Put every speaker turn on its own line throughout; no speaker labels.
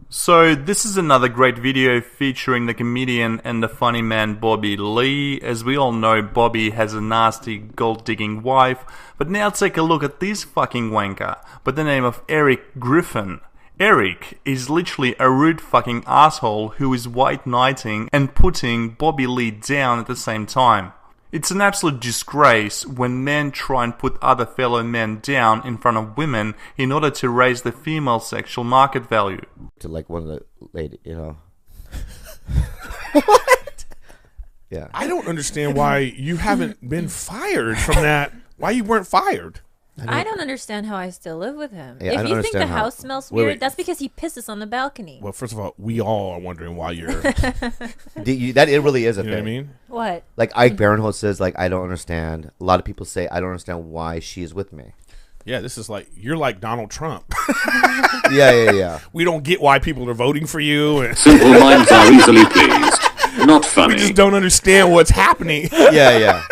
So this is another great video featuring the comedian and the funny man Bobby Lee. As we all know, Bobby has a nasty gold-digging wife, but now take a look at this fucking wanker by the name of Eric Griffin. Eric is literally a rude fucking asshole who is white knighting and putting Bobby Lee down at the same time. It's an absolute disgrace when men try and put other fellow men down in front of women in order to raise the female sexual market value.
To like one of the lady, you know. What? Yeah.
I don't understand why you haven't been fired from that. Why you weren't fired?
I don't understand how I still live with him.
Yeah,
if you think the house smells weird, that's because he pisses on the balcony.
Well, first of all, we all are wondering why you're...
It really is a thing.
You know what I mean?
What?
Like Ike Barinholtz says, like, I don't understand. A lot of people say, I don't understand why she's with me.
Yeah, this is like, you're like Donald Trump.
Yeah.
We don't get why people are voting for you.
Simple minds are easily pleased. Not funny.
We just don't understand what's happening.
Yeah.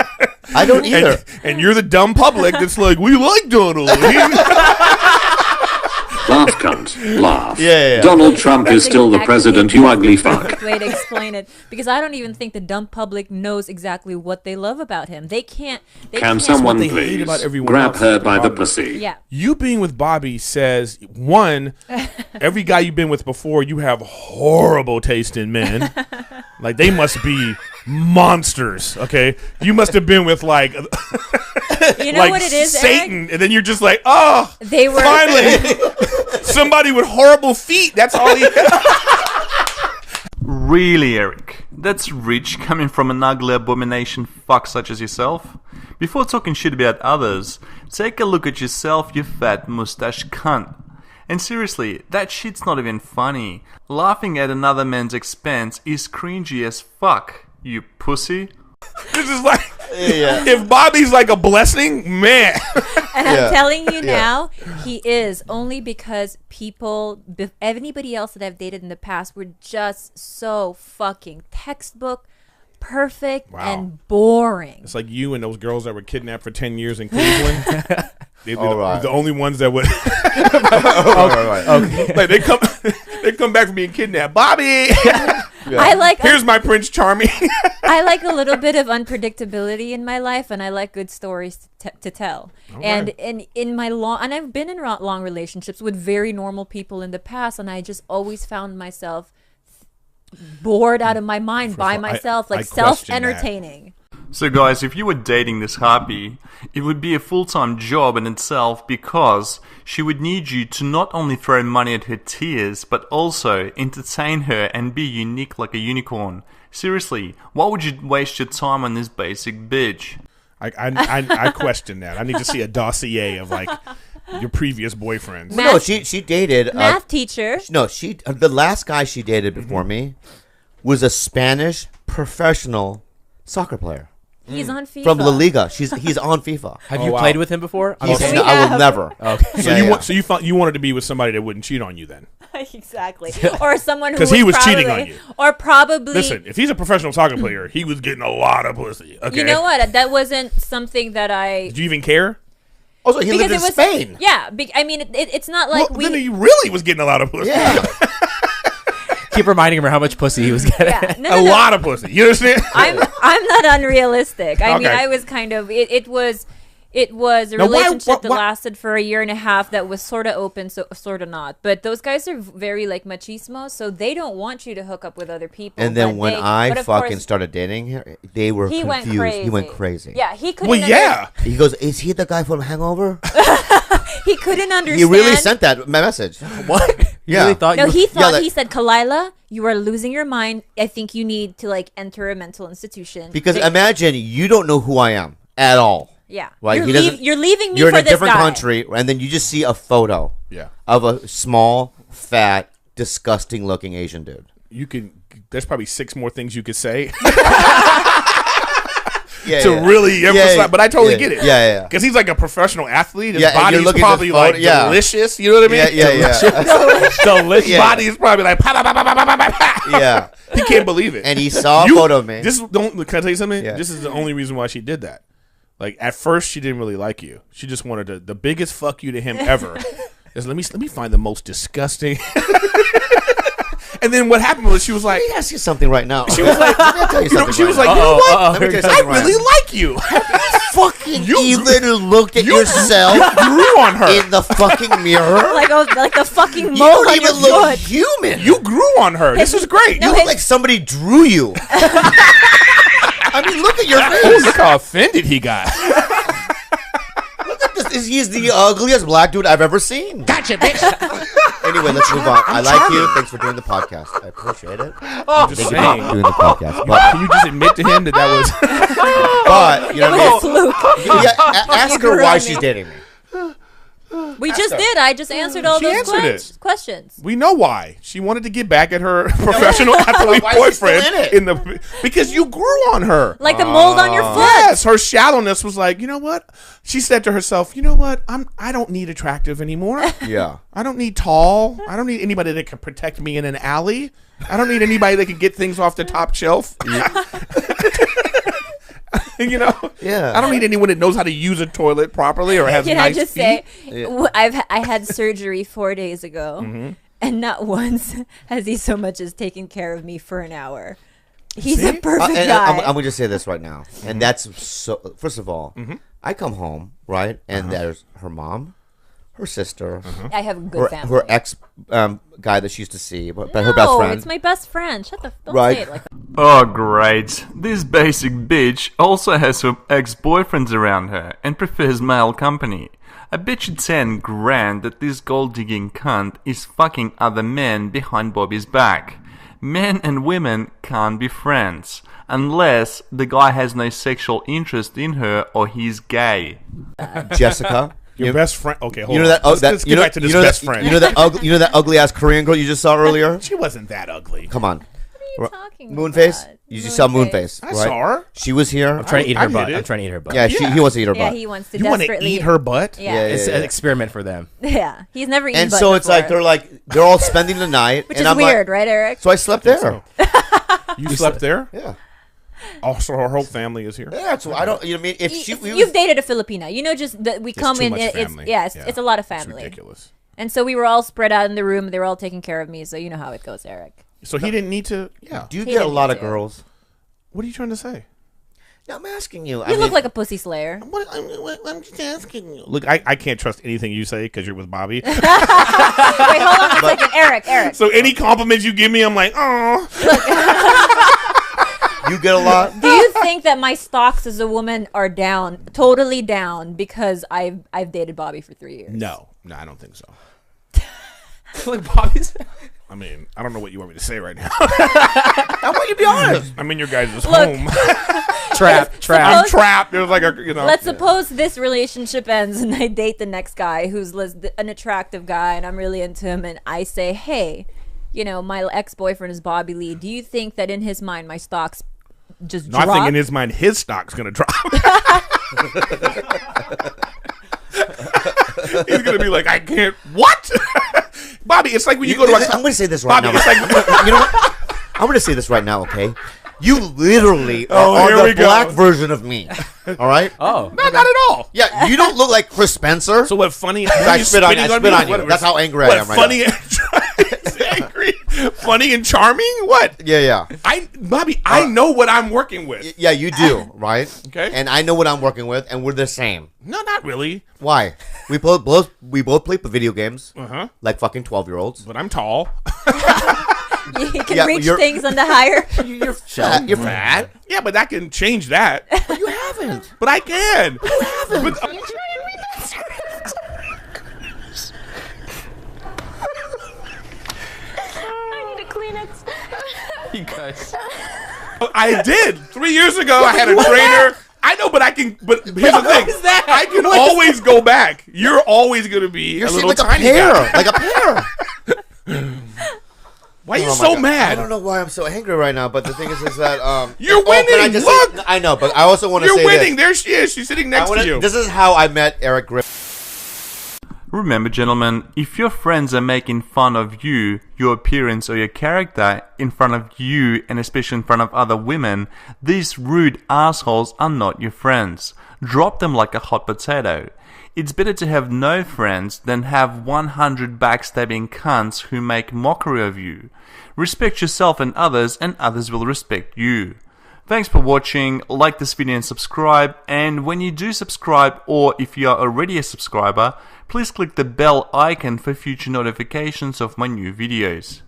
I don't either.
And you're the dumb public that's like, we like Donald.
Laugh, cunt. Laugh.
Yeah.
Donald Trump is still the president, you ugly fuck.
Perfect way to explain it, because I don't even think the dumb public knows exactly what they love about him. They can't.
Can someone
they hate
please
about everyone
grab
else
her
is
by the
Bobby.
pussy?
Yeah.
You being with Bobby says, one, every guy you've been with before, you have horrible taste in men. Like, they must be monsters, okay? You must have been with, like...
You know
like
what it is,
Satan,
Eric?
and then you're just like, oh,
They were
finally, somebody with horrible feet. That's all he
Really, Eric? That's rich coming from an ugly abomination fuck such as yourself? Before talking shit about others, take a look at yourself, you fat mustache cunt. And seriously, that shit's not even funny. Laughing at another man's expense is cringy as fuck, you pussy.
This is like,
Yeah.
if Bobby's like a blessing, man.
And I'm telling you now, he is, only because anybody else that I've dated in the past were just so fucking textbook, perfect, and boring.
It's like you and those girls that were kidnapped for 10 years in Cleveland. They'd be the only ones that would.
Okay.
Like they come back from being kidnapped. Bobby! Here's my Prince Charming.
I like a little bit of unpredictability in my life, and I like good stories to tell. Okay. And in my I've been in long relationships with very normal people in the past, and I just always found myself bored out of my mind by myself, like self-entertaining.
So guys, if you were dating this harpy, it would be a full-time job in itself, because she would need you to not only throw money at her tears, but also entertain her and be unique like a unicorn. Seriously, why would you waste your time on this basic bitch?
I question that. I need to see a dossier of like your previous boyfriends.
No, she dated
math teacher.
No, the last guy she dated before me was a Spanish professional soccer player.
He's on FIFA.
From La Liga. He's on FIFA.
Have you played with him before?
I will never.
Okay. So you wanted to be with somebody that wouldn't cheat on you then?
Exactly. Or someone who
he was cheating on you.
Or probably.
Listen, if he's a professional soccer player, he was getting a lot of pussy. Okay.
You know what? That wasn't something that I.
Did you even care?
Also, he lived in Spain.
Yeah. I mean, it's not like
then he really was getting a lot of pussy.
Yeah.
Keep reminding him how much pussy he was getting.
Yeah.
A lot of pussy. You understand?
I'm not unrealistic. I mean, I was kind of. It was a relationship that lasted for a year and a half that was sort of open, so sort of not. But those guys are very like machismo, so they don't want you to hook up with other people.
And then when I fucking started dating her, they were confused. He went crazy.
Yeah, he couldn't.
Well, yeah.
He goes, "Is he the guy from Hangover?"
He couldn't understand.
He really sent that message.
What?
Yeah.
Really thought
he said, Kalila, you are losing your mind. I think you need to like enter a mental institution.
Because imagine you don't know who I am at all.
Yeah.
Right?
You're leaving me
You're
for
in a
this
different
guy.
country, and then you just see a photo of a small, fat, disgusting looking Asian dude.
There's probably 6 more things you could say.
Yeah,
to really emphasize, but I totally get it.
Yeah.
Because he's like a professional athlete. His
Yeah,
body is probably like delicious. You know what I mean?
Yeah.
Delicious. His body is probably like,
yeah.
He can't believe it.
And he saw a photo of me.
Can I tell you something?
Yeah.
This is the only reason why she did that. Like, at first, she didn't really like you. She just wanted the biggest fuck you to him ever. is let me find the most disgusting. And then what happened was she was like,
Let me ask you something right now.
she was like,
Let me tell you something
she was
right
like,
now.
you know what?
Let me tell you
I
something right
really
now.
like you.
Fucking
You-
even looked at yourself
Grew on her.
in the fucking mirror.
like the fucking
You
mole
don't
on your
even look
foot.
human.
You grew on her. This is great.
No,
You look like somebody drew you. I mean, look at your
Oh,
face.
look how offended he got.
Look at this. He's the ugliest black dude I've ever seen.
Gotcha, bitch.
Anyway, let's move on. I like you. Thanks for doing the podcast. I appreciate it.
I'm just
Thank you
saying.
for doing the podcast.
Can you just admit to him that was?
But you know what I mean?
Fluke.
Yeah, ask her why she's dating me.
We just did. I just answered all
She
those
answered it.
questions.
We know why. She wanted to get back at her professional athlete
Why is she still
boyfriend
in it?
because you grew on her.
Like the mold on your foot.
Yes, her shallowness was like, you know what? She said to herself, you know what? I don't need attractive anymore.
Yeah.
I don't need tall. I don't need anybody that can protect me in an alley. I don't need anybody that can get things off the top shelf. You know?
Yeah.
I don't need anyone that knows how to use a toilet properly or has
Can
nice
I just
feet.
say, I had surgery 4 days ago, and not once has he so much as taken care of me for an hour. He's a
See?
perfect
And
guy.
I'm gonna just say this right now, and that's so. First of all, I come home right, and there's her mom, her sister,
I have a good family.
her ex guy that she used to see, but
no,
her best friend.
it's my best friend. Shut the don't
Right.
say it like that.
Oh, great. This basic bitch also has her ex-boyfriends around her and prefers male company. I bet you 10 grand that this gold-digging cunt is fucking other men behind Bobby's back. Men and women can't be friends unless the guy has no sexual interest in her or he's gay.
Jessica.
Your best friend. Okay, hold
You know
on.
that?
Let's get back to this best friend.
You know that ugly ass Korean girl you just saw earlier?
She wasn't that ugly.
Come on,
What are you talking
Moonface.
about?
You just saw Moonface.
I
right?
saw her.
She was here.
I'm trying to eat
I
her
get
butt.
it.
I'm trying to eat her butt.
Yeah, he wants to eat her
Yeah,
butt.
he wants to
You want to
desperately
eat her butt?
Yeah,
Yeah,
It's
yeah.
an experiment for them.
yeah. He's never eaten
And
butt
so it's like
before,
they're all spending the night,
which
and
is
I'm
weird,
like,
right, Eric?
so I slept there.
You slept there?
Yeah.
Also, her whole family is here.
Yeah, so I don't. You know what I mean? If she,
You've dated a Filipina, you know, just that we come
too
in.
much
It's
family.
it's a lot of
It's
family,
ridiculous.
and so we were all spread out in the room. They were all taking care of me, so you know how it goes, Eric.
So he didn't need to. Yeah.
do you
He
get a
didn't
lot
need
of
to.
girls?
What are you trying to say?
Yeah, I'm asking you.
You look like a pussy slayer.
I'm just asking you. Look, I can't trust anything you say because you're with Bobby.
Wait, hold on a second, Eric.
So any compliments you give me, I'm like, oh.
you get a lot.
Do you think that my stocks as a woman are down, totally down, because I've dated Bobby for 3 years?
No, I don't think so.
Like Bobby's.
I mean, I don't know what you want me to say right now.
I want you to be honest.
I'm in your guys'
Look.
home.
Trap.
I'm trapped. There's like a, you know.
Let's suppose this relationship ends and I date the next guy who's an attractive guy and I'm really into him, and I say, hey, you know, my ex-boyfriend is Bobby Lee. Do you think that in his mind my stocks just
No, I
drop?
think in his mind, his stock's gonna drop. He's gonna be like, I can't. What, Bobby? It's like when you go to.
I'm going to say this right
Bobby,
now.
it's like
You know what? I'm going to say this right now. Okay, you literally
Oh,
are
here we
the
go.
black version of me. All right.
Oh.
no, not at all.
Yeah, you don't look like Chris Spencer.
So what? Funny?
I
you
spit on you.
spitting
I spit on you.
What-
That's how angry I
what,
am right
funny and angry, funny and charming. What?
yeah.
Bobby, I know what I'm working with.
Yeah, you do, right?
Okay.
And I know what I'm working with, and we're the same.
No, not really.
Why? We both play video games
Uh-huh.
like fucking 12-year-olds.
But I'm tall.
You can
Yeah,
reach
you're-
things on the higher.
You're fat. You're fat.
Yeah, but that can change that.
But you haven't.
But I can. You haven't.
I need a Kleenex.
You guys.
I did 3 years ago. I had a trainer. I know, but I can. But here's the thing:
is that?
I can always go back. You're always going to be
You're
a
shaped
little
like a
tiny
pear.
guy.
Like a pear.
Why are you
Oh my
so
God.
mad?
I don't know why I'm so angry right now, but the thing is that
You're
can I
winning,
just
look!
say, I know, but I also want to
You're
say
winning.
this.
There she is. She's sitting next to you.
This is how I met Eric Griffin.
Remember, gentlemen, if your friends are making fun of you, your appearance, or your character in front of you, and especially in front of other women, these rude assholes are not your friends. Drop them like a hot potato. It's better to have no friends than have 100 backstabbing cunts who make mockery of you. Respect yourself and others will respect you. Thanks for watching, like this video and subscribe, and when you do subscribe, or if you are already a subscriber, please click the bell icon for future notifications of my new videos.